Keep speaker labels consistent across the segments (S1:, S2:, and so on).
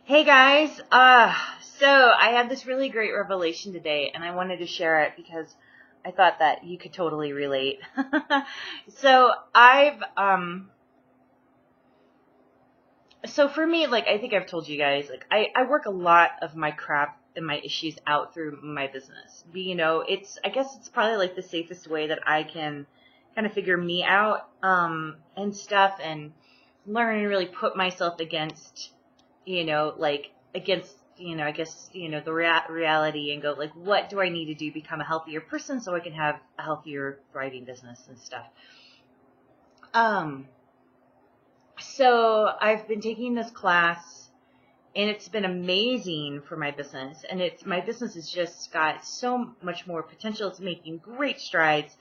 S1: Hey guys, so I had this really great revelation today and I wanted to share it because I thought that you could totally relate. So so for me, like, I think I've told you guys, like, I work a lot of my crap and my issues out through my business. I guess it's probably like the safest way that I can kind of figure me out, and stuff and learn and really put myself against, I guess, the reality and go, like, what do I need to do to become a healthier person so I can have a healthier, thriving business and stuff. So I've been taking this class and it's been amazing for my business. And my business has just got so much more potential. It's making great strides.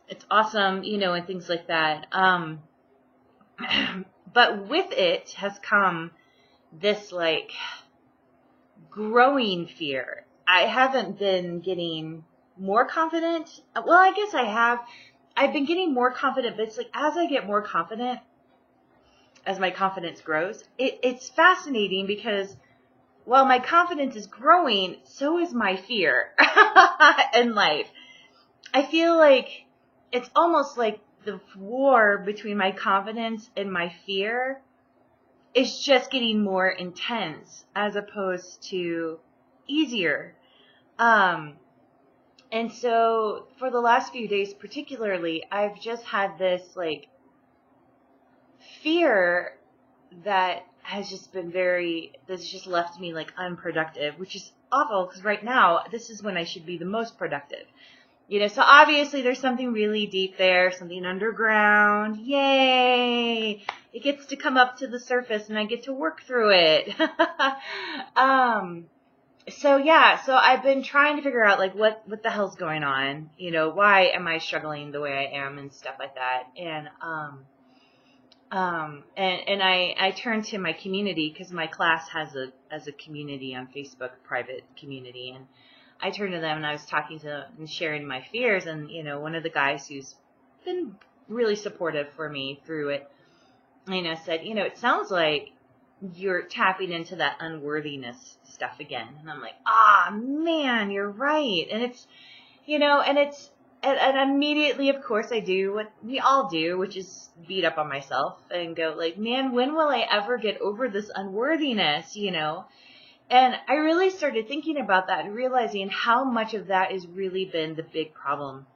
S1: It's awesome, and things like that. But with it has come this, like, growing fear. I haven't been getting more confident. Well, I guess I have. I've been getting more confident, but it's like as I get more confident, as my confidence grows, it's fascinating because while my confidence is growing, so is my fear in life. I feel like it's almost like the war between my confidence and my fear is just getting more intense as opposed to easier. And so for the last few days particularly, I've just had this, like, fear that has just been that's just left me, like, unproductive, which is awful because right now this is when I should be the most productive. So obviously there's something really deep there, something underground. Yay! It gets to come up to the surface and I get to work through it. So I've been trying to figure out, like, what the hell's going on? Why am I struggling the way I am and stuff like that? And I turned to my community because my class has a community on Facebook, a private community, and I turned to them and I was talking to them and sharing my fears. And, one of the guys who's been really supportive for me through it, said, it sounds like you're tapping into that unworthiness stuff again. And I'm like, man, you're right. And it's, and immediately, of course, I do what we all do, which is beat up on myself and go, like, man, when will I ever get over this unworthiness, And I really started thinking about that and realizing how much of that has really been the big problem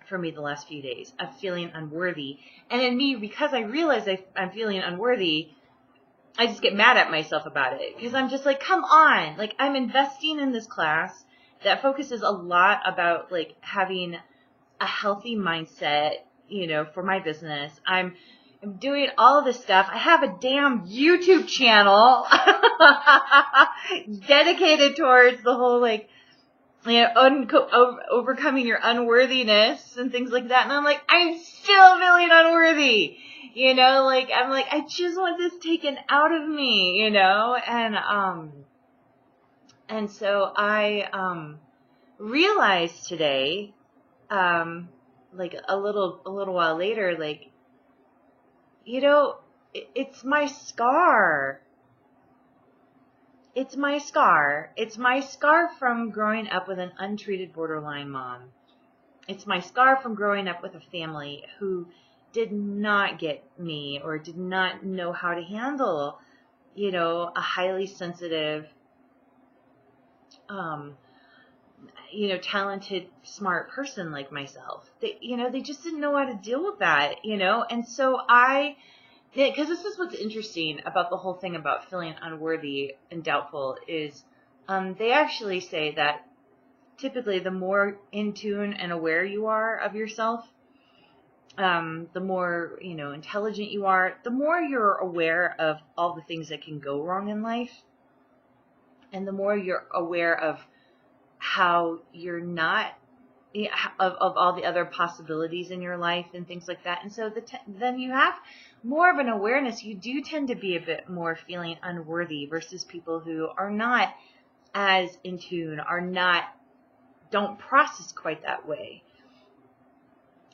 S1: for me the last few days of feeling unworthy. And in me, because I realize I'm feeling unworthy, I just get mad at myself about it because I'm just like, come on, like, I'm investing in this class that focuses a lot about, like, having a healthy mindset, for my business. I'm doing all of this stuff. I have a damn YouTube channel dedicated towards the whole, like, overcoming your unworthiness and things like that. And I'm like, I'm still feeling unworthy. I'm like, I just want this taken out of me, and so I realized today, like a little while later, like, it's my scar. It's my scar. It's my scar from growing up with an untreated borderline mom. It's my scar from growing up with a family who did not get me or did not know how to handle, a highly sensitive, talented, smart person like myself. They just didn't know how to deal with that, and so because this is what's interesting about the whole thing about feeling unworthy and doubtful is, they actually say that typically the more in tune and aware you are of yourself, the more, intelligent you are, the more you're aware of all the things that can go wrong in life, and the more you're aware of how you're not, of all the other possibilities in your life and things like that. And so then you have more of an awareness. You do tend to be a bit more feeling unworthy versus people who are not as in tune, don't process quite that way.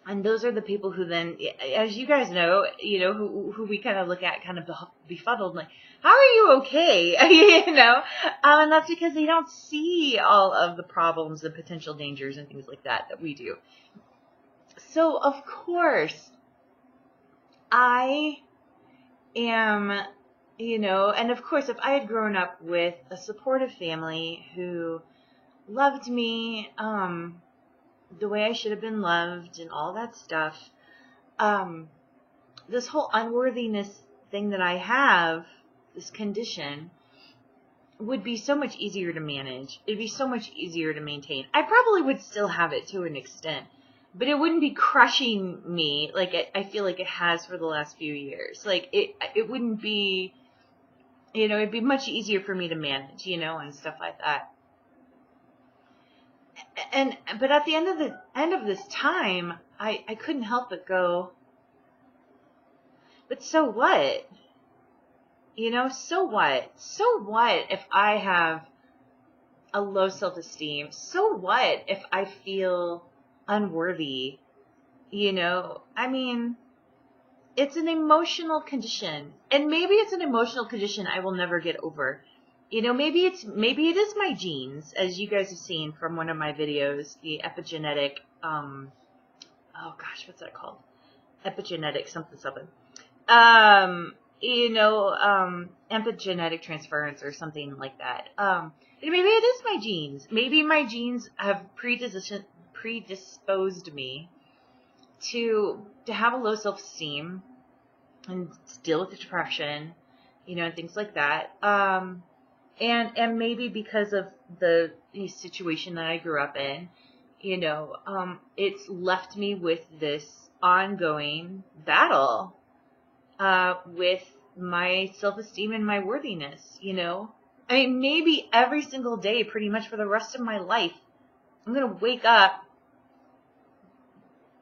S1: And those are the people who then, as you guys know, who we kind of look at kind of befuddled, like, how are you okay? And that's because they don't see all of the problems and potential dangers and things like that we do. So, of course, I am, and of course, if I had grown up with a supportive family who loved me, the way I should have been loved and all that stuff, this whole unworthiness thing that I have, this condition, would be so much easier to manage. It'd be so much easier to maintain. I probably would still have it to an extent, but it wouldn't be crushing me like I feel like it has for the last few years. Like it wouldn't be, it'd be much easier for me to manage, and stuff like that. But at the end of this time, I couldn't help but go, but so what? So what? So what if I have a low self-esteem? So what if I feel unworthy? I mean, it's an emotional condition, and maybe it's an emotional condition I will never get over. Maybe it is my genes, as you guys have seen from one of my videos, the epigenetic, oh gosh, what's that called? Epigenetic something. Epigenetic transference or something like that. Maybe it is my genes. Maybe my genes have predisposed me to have a low self-esteem and deal with depression, and things like that. And maybe because of the situation that I grew up in, it's left me with this ongoing battle with my self-esteem and my worthiness, I mean, maybe every single day, pretty much for the rest of my life, I'm going to wake up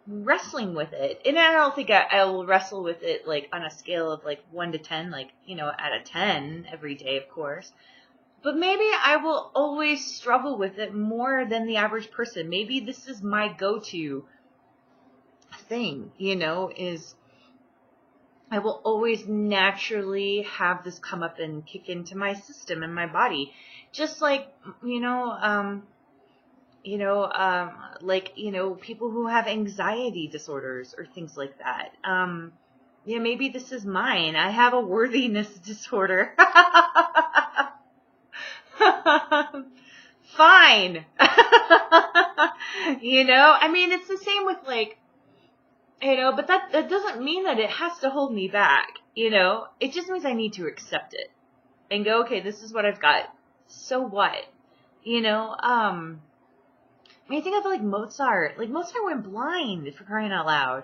S1: wrestling with it. And I don't think I will wrestle with it, like, on a scale of, like, 1 to 10, like, out of 10 every day, of course. But maybe I will always struggle with it more than the average person. Maybe this is my go-to thing, is I will always naturally have this come up and kick into my system and my body. Just like, people who have anxiety disorders or things like that. Maybe this is mine. I have a worthiness disorder. Fine. I mean, it's the same with but that doesn't mean that it has to hold me back, it just means I need to accept it and go, okay, this is what I've got. So what? I mean, think of Mozart. Mozart went blind, for crying out loud,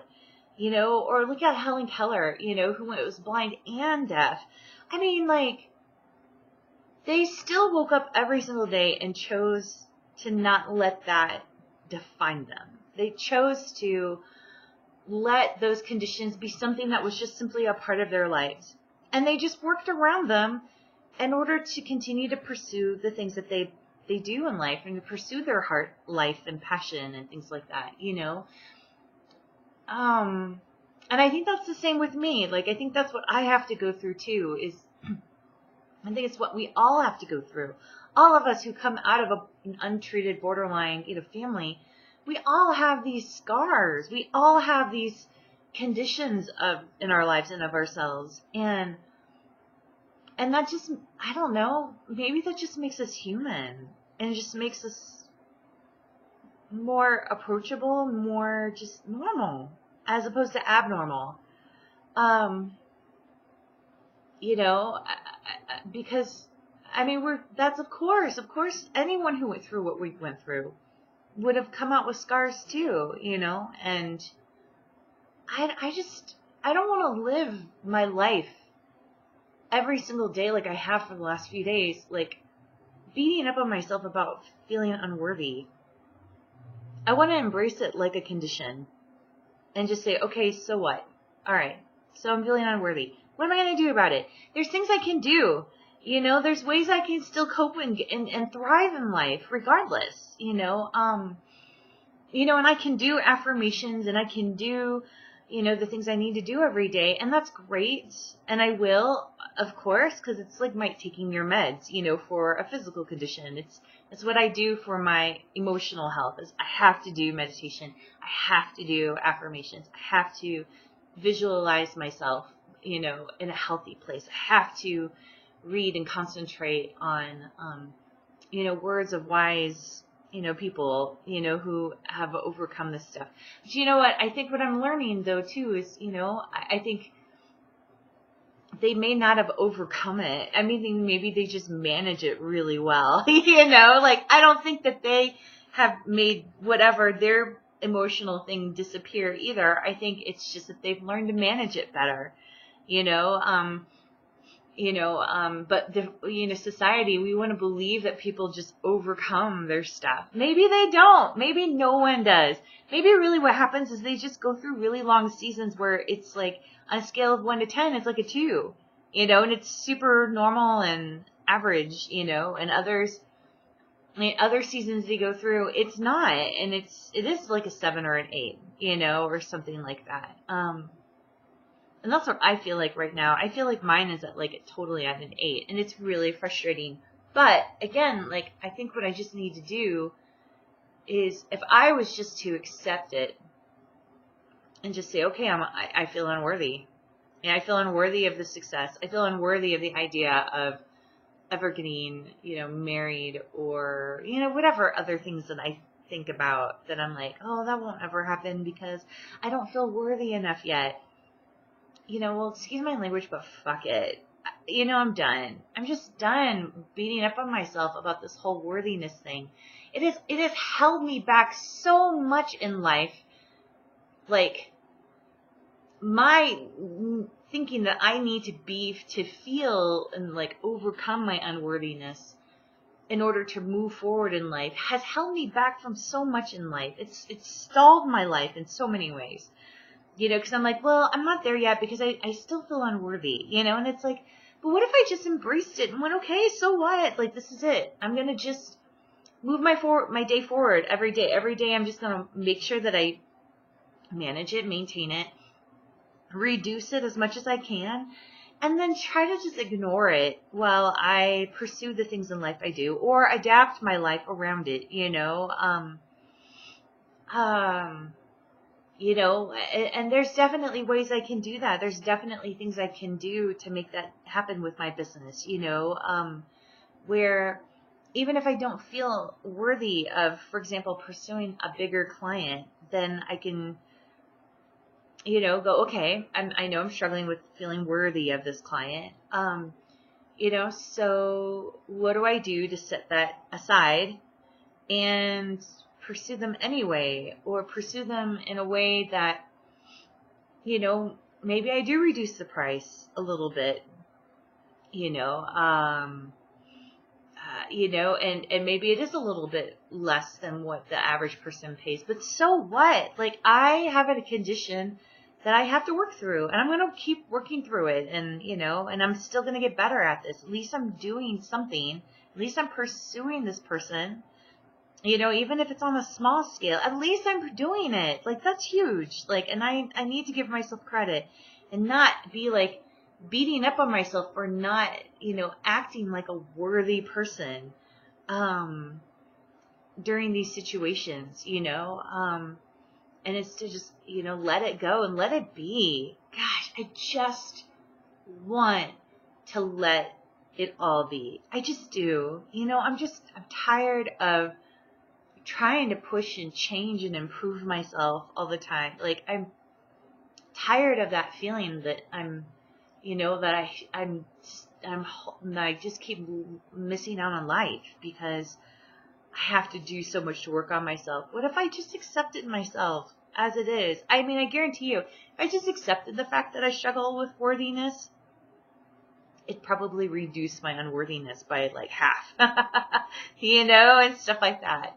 S1: or look at Helen Keller, who was blind and deaf. I mean, they still woke up every single day and chose to not let that define them. They chose to let those conditions be something that was just simply a part of their lives. And they just worked around them in order to continue to pursue the things that they do in life and to pursue their heart life and passion and things like that, And I think that's the same with me. I think that's what I have to go through too, is I think it's what we all have to go through. All of us who come out of an untreated borderline, family, we all have these scars. We all have these conditions in our lives and of ourselves. And that just, I don't know, maybe that just makes us human and just makes us more approachable, more just normal as opposed to abnormal. Because, I mean, that's of course, anyone who went through what we went through would have come out with scars too, and I don't want to live my life every single day like I have for the last few days, beating up on myself about feeling unworthy. I want to embrace it like a condition and just say, okay, so what? All right, so I'm feeling unworthy. What am I going to do about it? There's things I can do. There's ways I can still cope and thrive in life regardless, and I can do affirmations and I can do, the things I need to do every day. And that's great. And I will, of course, because it's like taking your meds, for a physical condition. It's what I do for my emotional health is I have to do meditation. I have to do affirmations. I have to visualize myself, in a healthy place. I have to read and concentrate on, words of wise, people, who have overcome this stuff. But you know what? I think what I'm learning though too is, I think they may not have overcome it. I mean, maybe they just manage it really well, I don't think that they have made whatever their emotional thing disappear either. I think it's just that they've learned to manage it better, but society, we want to believe that people just overcome their stuff. Maybe they don't. Maybe no one does. Maybe really what happens is they just go through really long seasons where it's like on a scale of 1 to 10, it's like a 2, and it's super normal and average, and other seasons they go through, it's not, and it is like a 7 or an 8, or something like that. And that's what I feel like right now. I feel like mine is totally at an 8, and it's really frustrating. But again, I think what I just need to do is, if I was just to accept it and just say, okay, I feel unworthy, and I feel unworthy of the success. I feel unworthy of the idea of ever getting, married, or, whatever other things that I think about that I'm like, oh, that won't ever happen because I don't feel worthy enough yet. Well, excuse my language, but fuck it. I'm done. I'm just done beating up on myself about this whole worthiness thing. It has held me back so much in life. My thinking that I need to feel and overcome my unworthiness in order to move forward in life has held me back from so much in life. It's stalled my life in so many ways. Because I'm like, well, I'm not there yet because I still feel unworthy, and it's like, but what if I just embraced it and went, okay, so what? This is it. I'm going to just move my day forward every day. Every day I'm just going to make sure that I manage it, maintain it, reduce it as much as I can, and then try to just ignore it while I pursue the things in life I do, or adapt my life around it, and there's definitely ways I can do that. There's definitely things I can do to make that happen with my business, where even if I don't feel worthy of, for example, pursuing a bigger client, then I can, go, okay, I know I'm struggling with feeling worthy of this client. So what do I do to set that aside and pursue them anyway, or pursue them in a way that, maybe I do reduce the price a little bit, and maybe it is a little bit less than what the average person pays, but so what? I have a condition that I have to work through, and I'm going to keep working through it, and, and I'm still going to get better at this. At least I'm doing something. At least I'm pursuing this person. Even if it's on a small scale, at least I'm doing it. That's huge. And I need to give myself credit and not be beating up on myself for not, acting like a worthy person, during these situations, and it's to just, let it go and let it be. Gosh, I just want to let it all be. I just do. I'm tired of trying to push and change and improve myself all the time. I'm tired of that feeling that I'm, that I just keep missing out on life because I have to do so much to work on myself. What if I just accepted myself as it is? I mean, I guarantee you, if I just accepted the fact that I struggle with worthiness, it probably reduced my unworthiness by half, and stuff like that,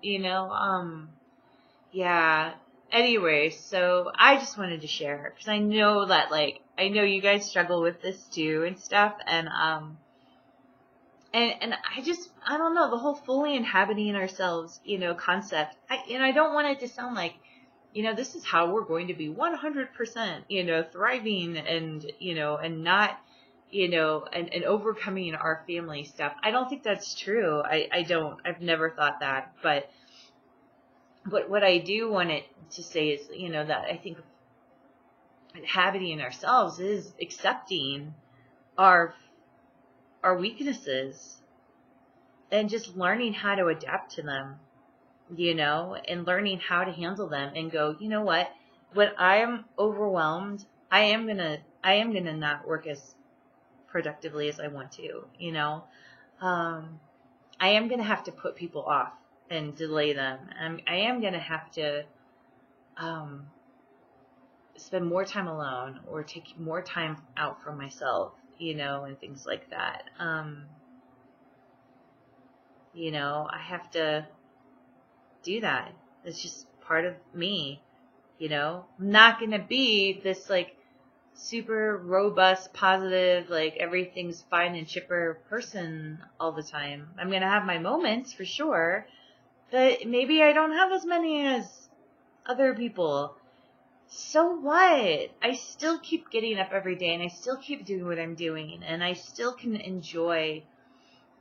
S1: yeah. Anyway, so I just wanted to share because I know that I know you guys struggle with this too and stuff, and And I don't know, the whole fully inhabiting ourselves, concept. I don't want it to sound like, this is how we're going to be 100%, thriving and not, and overcoming our family stuff. I don't think that's true. I've never thought that. But what I do want it to say is, that I think inhabiting ourselves is accepting our weaknesses and just learning how to adapt to them, and learning how to handle them and go, you know what, when I'm overwhelmed, I am gonna not work as productively as I want to, I am gonna have to put people off and delay them. I am gonna have to spend more time alone or take more time out for myself, and things like that. I have to do that. It's just part of me, I'm not going to be this like super robust, positive, like everything's fine and chipper person all the time. I'm going to have my moments for sure, but maybe I don't have as many as other people. So what? I still keep getting up every day and I still keep doing what I'm doing and I still can enjoy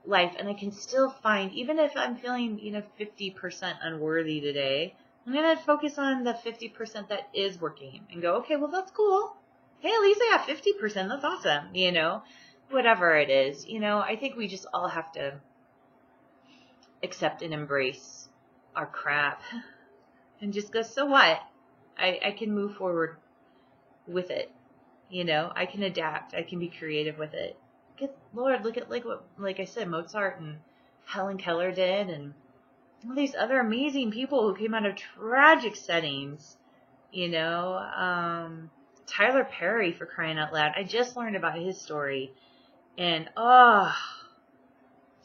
S1: life and I can still find, even if I'm feeling, 50% unworthy today, I'm going to focus on the 50% that is working and go, okay, well, that's cool. Hey, at least I got 50%. That's awesome. Whatever it is, I think we just all have to accept and embrace our crap and just go, so what? I can move forward with it. I can adapt. I can be creative with it. Good Lord, look at like I said, Mozart and Helen Keller did, and all these other amazing people who came out of tragic settings. Tyler Perry, for crying out loud. I just learned about his story, and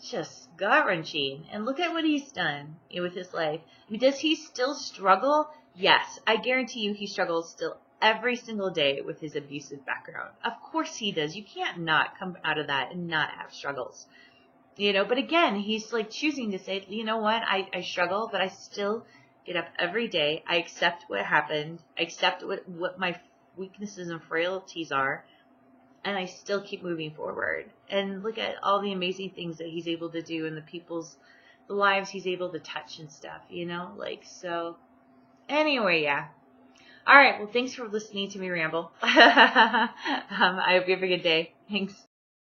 S1: just gut-wrenching. And look at what he's done with his life. I mean, does he still struggle? Yes, I guarantee you he struggles still every single day with his abusive background. Of course he does. You can't not come out of that and not have struggles. But again, he's like choosing to say, you know what, I struggle, but I still get up every day. I accept what happened. I accept what my weaknesses and frailties are. And I still keep moving forward. And look at all the amazing things that he's able to do and the lives he's able to touch and stuff, so. Anyway, yeah. All right. Well, thanks for listening to me ramble. I hope you have a good day. Thanks.